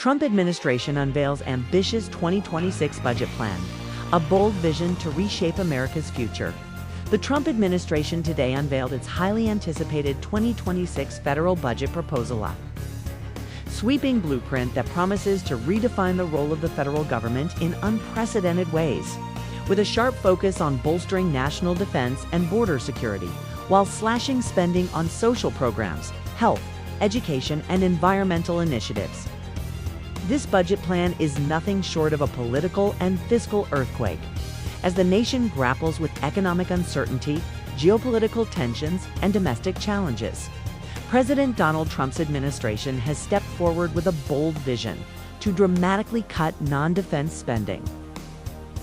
Trump administration unveils ambitious 2026 budget plan, a bold vision to reshape America's future. The Trump administration today unveiled its highly anticipated 2026 federal budget proposal, a sweeping blueprint that promises to redefine the role of the federal government in unprecedented ways, with a sharp focus on bolstering national defense and border security, while slashing spending on social programs, health, education, and environmental initiatives. This budget plan is nothing short of a political and fiscal earthquake. As the nation grapples with economic uncertainty, geopolitical tensions, and domestic challenges, President Donald Trump's administration has stepped forward with a bold vision to dramatically cut non-defense spending,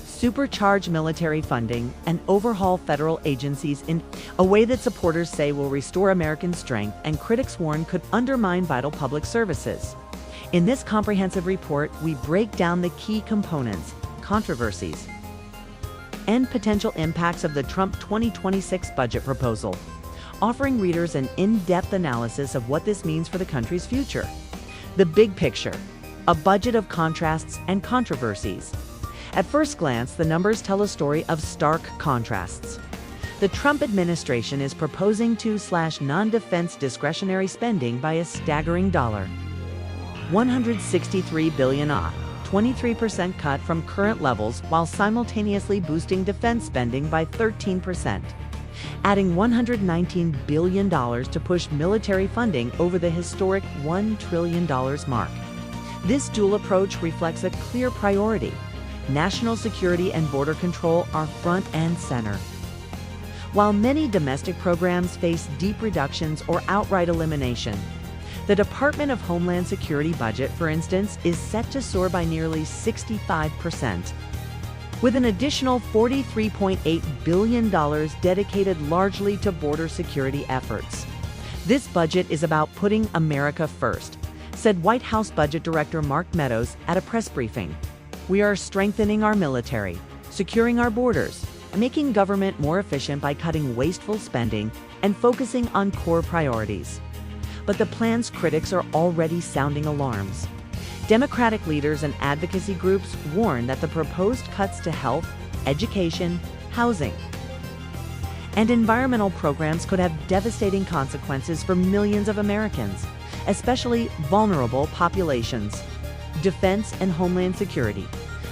supercharge military funding, and overhaul federal agencies in a way that supporters say will restore American strength and critics warn could undermine vital public services. In this comprehensive report, we break down the key components, controversies, and potential impacts of the Trump 2026 budget proposal, offering readers an in-depth analysis of what this means for the country's future. The big picture, a budget of contrasts and controversies. At first glance, the numbers tell a story of stark contrasts. The Trump administration is proposing to slash non-defense discretionary spending by a staggering $163 billion, a 23% cut from current levels, while simultaneously boosting defense spending by 13%, adding $119 billion to push military funding over the historic $1 trillion mark. This dual approach reflects a clear priority. National security and border control are front and center, while many domestic programs face deep reductions or outright elimination. The Department of Homeland Security budget, for instance, is set to soar by nearly 65%, with an additional $43.8 billion dedicated largely to border security efforts. This budget is about putting America first, said White House Budget Director Mark Meadows at a press briefing. We are strengthening our military, securing our borders, and making government more efficient by cutting wasteful spending and focusing on core priorities. But the plan's critics are already sounding alarms. Democratic leaders and advocacy groups warn that the proposed cuts to health, education, housing, and environmental programs could have devastating consequences for millions of Americans, especially vulnerable populations. Defense and Homeland Security,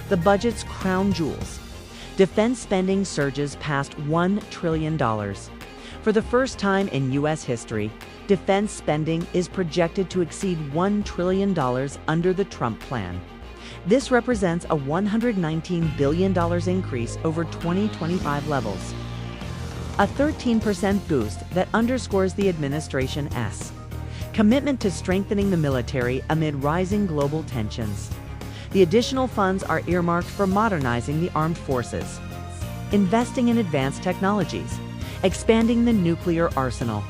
the budget's crown jewels. Defense spending surges past $1 trillion. For the first time in U.S. history, defense spending is projected to exceed $1 trillion under the Trump plan. This represents a $119 billion increase over 2025 levels, a 13% boost that underscores the administration's commitment to strengthening the military amid rising global tensions. The additional funds are earmarked for modernizing the armed forces, investing in advanced technologies, expanding the nuclear arsenal,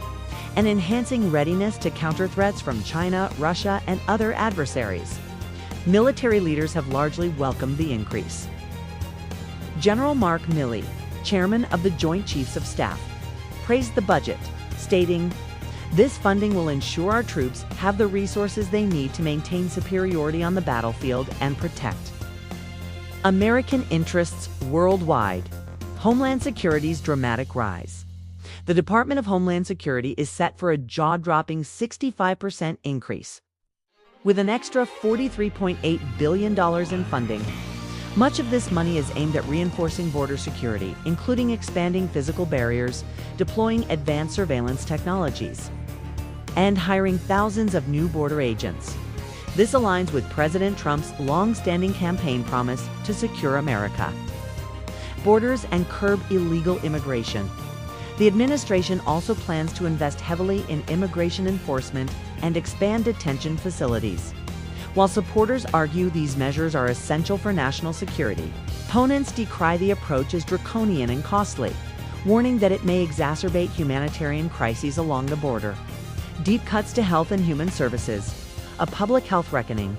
and enhancing readiness to counter threats from China, Russia, and other adversaries. Military leaders have largely welcomed the increase. General Mark Milley, chairman of the Joint Chiefs of Staff, praised the budget, stating, "This funding will ensure our troops have the resources they need to maintain superiority on the battlefield and protect American interests worldwide." Homeland Security's dramatic rise. The Department of Homeland Security is set for a jaw-dropping 65% increase, with an extra $43.8 billion in funding. Much of this money is aimed at reinforcing border security, including expanding physical barriers, deploying advanced surveillance technologies, and hiring thousands of new border agents. This aligns with President Trump's long-standing campaign promise to secure America, borders, and curb illegal immigration. The administration also plans to invest heavily in immigration enforcement and expand detention facilities. While supporters argue these measures are essential for national security, opponents decry the approach as draconian and costly, warning that it may exacerbate humanitarian crises along the border. Deep cuts to health and human services, a public health reckoning.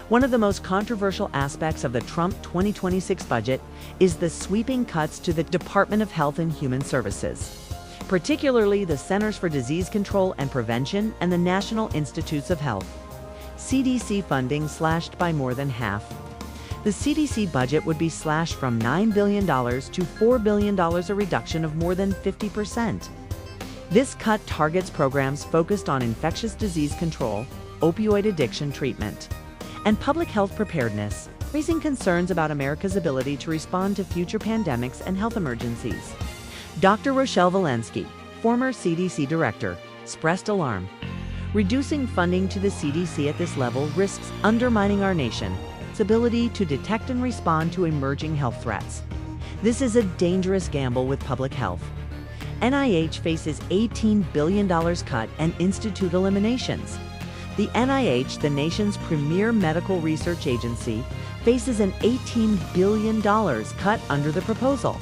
One of the most controversial aspects of the Trump 2026 budget is the sweeping cuts to the Department of Health and Human Services, particularly the Centers for Disease Control and Prevention and the National Institutes of Health. CDC funding slashed by more than half. The CDC budget would be slashed from $9 billion to $4 billion, a reduction of more than 50%. This cut targets programs focused on infectious disease control, opioid addiction treatment, and public health preparedness, raising concerns about America's ability to respond to future pandemics and health emergencies. Dr. Rochelle Walensky, former CDC director, expressed alarm. Reducing funding to the CDC at this level risks undermining our nation's ability to detect and respond to emerging health threats. This is a dangerous gamble with public health. NIH faces $18 billion cut and institute eliminations. The NIH, the nation's premier medical research agency, faces an $18 billion cut under the proposal.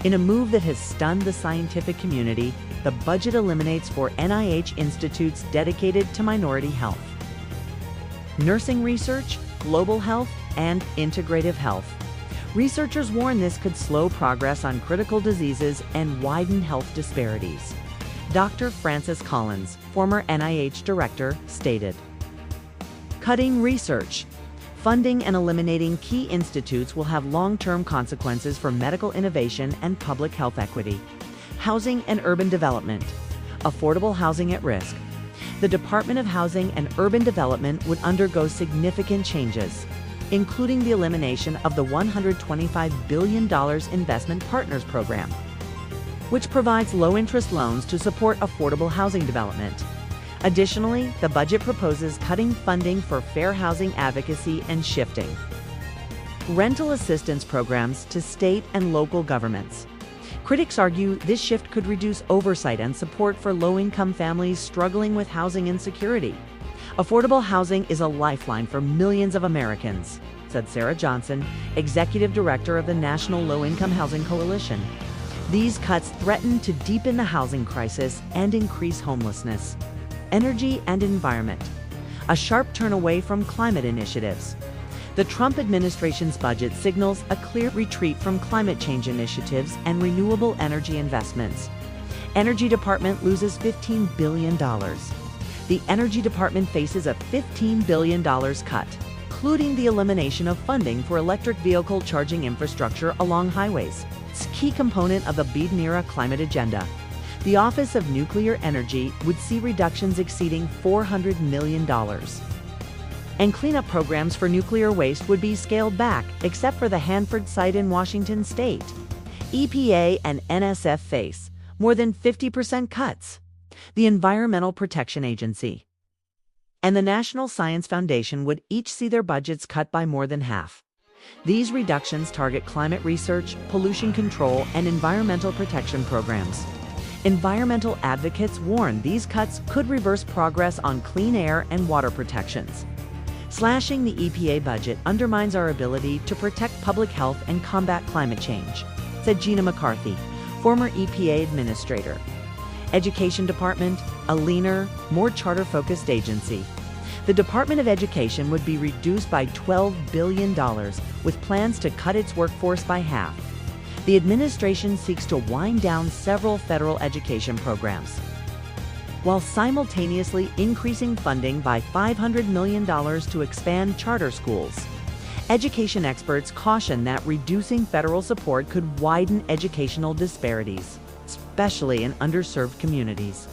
In a move that has stunned the scientific community, the budget eliminates 4 NIH institutes dedicated to minority health, nursing research, global health, and integrative health. Researchers warn this could slow progress on critical diseases and widen health disparities. Dr. Francis Collins, former NIH director, stated, "Cutting research, funding, and eliminating key institutes will have long-term consequences for medical innovation and public health equity. Housing and urban development. Affordable housing at risk. The Department of Housing and Urban Development would undergo significant changes, including the elimination of the $125 billion Investment Partners Program, which provides low-interest loans to support affordable housing development. Additionally, the budget proposes cutting funding for fair housing advocacy and shifting rental assistance programs to state and local governments. Critics argue this shift could reduce oversight and support for low-income families struggling with housing insecurity. Affordable housing is a lifeline for millions of Americans," said Sarah Johnson, executive director of the National Low-Income Housing Coalition. "These cuts threaten to deepen the housing crisis and increase homelessness." Energy and environment. A sharp turn away from climate initiatives. The Trump administration's budget signals a clear retreat from climate change initiatives and renewable energy investments. Energy Department loses $15 billion. The Energy Department faces a $15 billion cut, including the elimination of funding for electric vehicle charging infrastructure along highways. It's a key component of the Biden-era climate agenda. The Office of Nuclear Energy would see reductions exceeding $400 million. And cleanup programs for nuclear waste would be scaled back, except for the Hanford site in Washington state. EPA and NSF face more than 50% cuts. The Environmental Protection Agency and the National Science Foundation would each see their budgets cut by more than half. These reductions target climate research, pollution control, and environmental protection programs. Environmental advocates warn these cuts could reverse progress on clean air and water protections. Slashing the EPA budget undermines our ability to protect public health and combat climate change, said Gina McCarthy, former EPA administrator. Education Department, a leaner, more charter-focused agency. The Department of Education would be reduced by $12 billion, with plans to cut its workforce by half. The administration seeks to wind down several federal education programs, while simultaneously increasing funding by $500 million to expand charter schools. Education experts caution that reducing federal support could widen educational disparities, especially in underserved communities.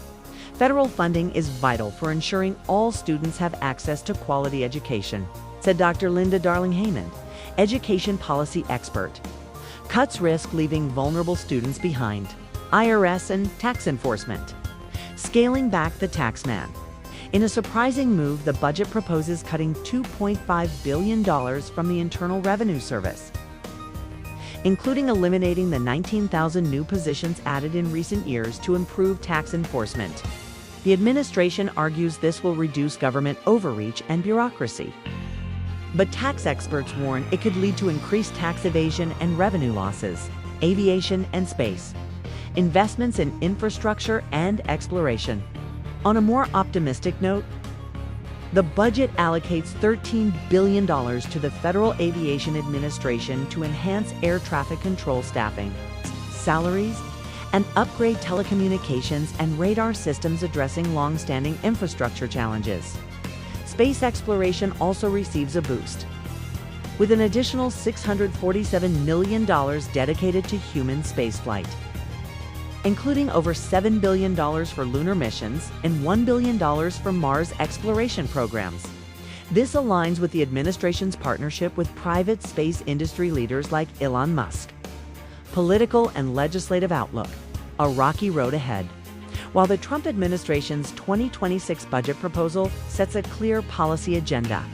Federal funding is vital for ensuring all students have access to quality education, said Dr. Linda Darling-Hammond, education policy expert. Cuts risk leaving vulnerable students behind. IRS and tax enforcement. Scaling back the tax man. In a surprising move, the budget proposes cutting $2.5 billion from the Internal Revenue Service, including eliminating the 19,000 new positions added in recent years to improve tax enforcement. The administration argues this will reduce government overreach and bureaucracy. But tax experts warn it could lead to increased tax evasion and revenue losses. Aviation and space. Investments in infrastructure and exploration. On a more optimistic note, the budget allocates $13 billion to the Federal Aviation Administration to enhance air traffic control staffing, salaries, and upgrade telecommunications and radar systems addressing long-standing infrastructure challenges. space exploration also receives a boost, with an additional $647 million dedicated to human spaceflight, including over $7 billion for lunar missions and $1 billion for Mars exploration programs. This aligns with the administration's partnership with private space industry leaders like Elon Musk. Political and legislative outlook: a rocky road ahead. While the Trump administration's 2026 budget proposal sets a clear policy agenda,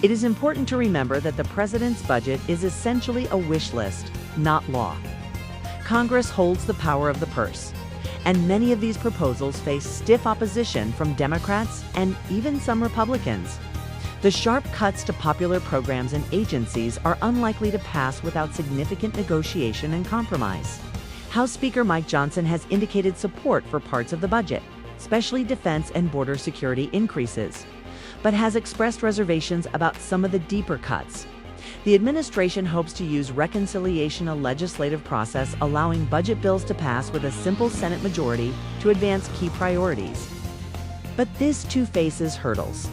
it is important to remember that the president's budget is essentially a wish list, not law. Congress holds the power of the purse, and many of these proposals face stiff opposition from Democrats and even some Republicans. The sharp cuts to popular programs and agencies are unlikely to pass without significant negotiation and compromise. House Speaker Mike Johnson has indicated support for parts of the budget, especially defense and border security increases, but has expressed reservations about some of the deeper cuts. The administration hopes to use reconciliation, a legislative process allowing budget bills to pass with a simple Senate majority to advance key priorities. But this too faces hurdles.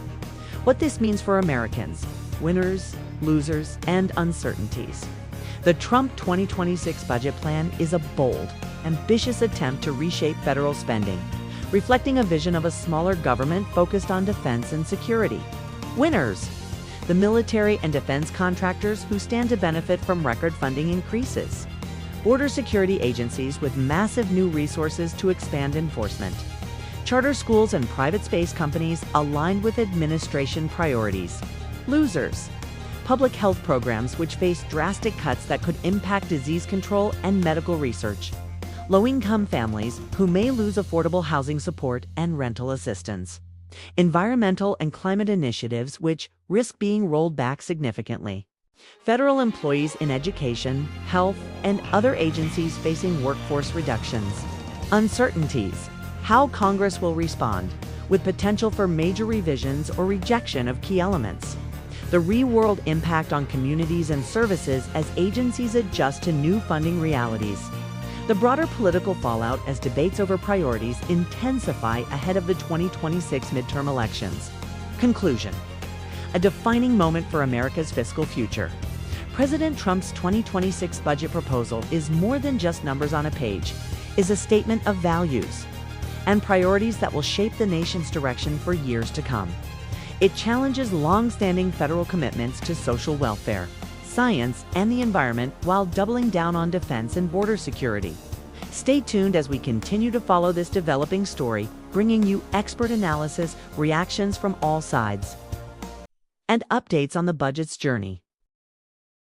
What this means for Americans: winners, losers, and uncertainties. The Trump 2026 budget plan is a bold, ambitious attempt to reshape federal spending, reflecting a vision of a smaller government focused on defense and security. Winners: the military and defense contractors who stand to benefit from record funding increases. Border security agencies with massive new resources to expand enforcement. Charter schools and private space companies aligned with administration priorities. Losers: public health programs which face drastic cuts that could impact disease control and medical research. Low-income families who may lose affordable housing support and rental assistance. Environmental and climate initiatives which risk being rolled back significantly. Federal employees in education, health, and other agencies facing workforce reductions. Uncertainties: how Congress will respond, with potential for major revisions or rejection of key elements. The real-world impact on communities and services as agencies adjust to new funding realities. The broader political fallout as debates over priorities intensify ahead of the 2026 midterm elections. Conclusion: a defining moment for America's fiscal future. President Trump's 2026 budget proposal is more than just numbers on a page, is a statement of values and priorities that will shape the nation's direction for years to come. It challenges long-standing federal commitments to social welfare, science, and the environment while doubling down on defense and border security. Stay tuned as we continue to follow this developing story, bringing you expert analysis, reactions from all sides, and updates on the budget's journey.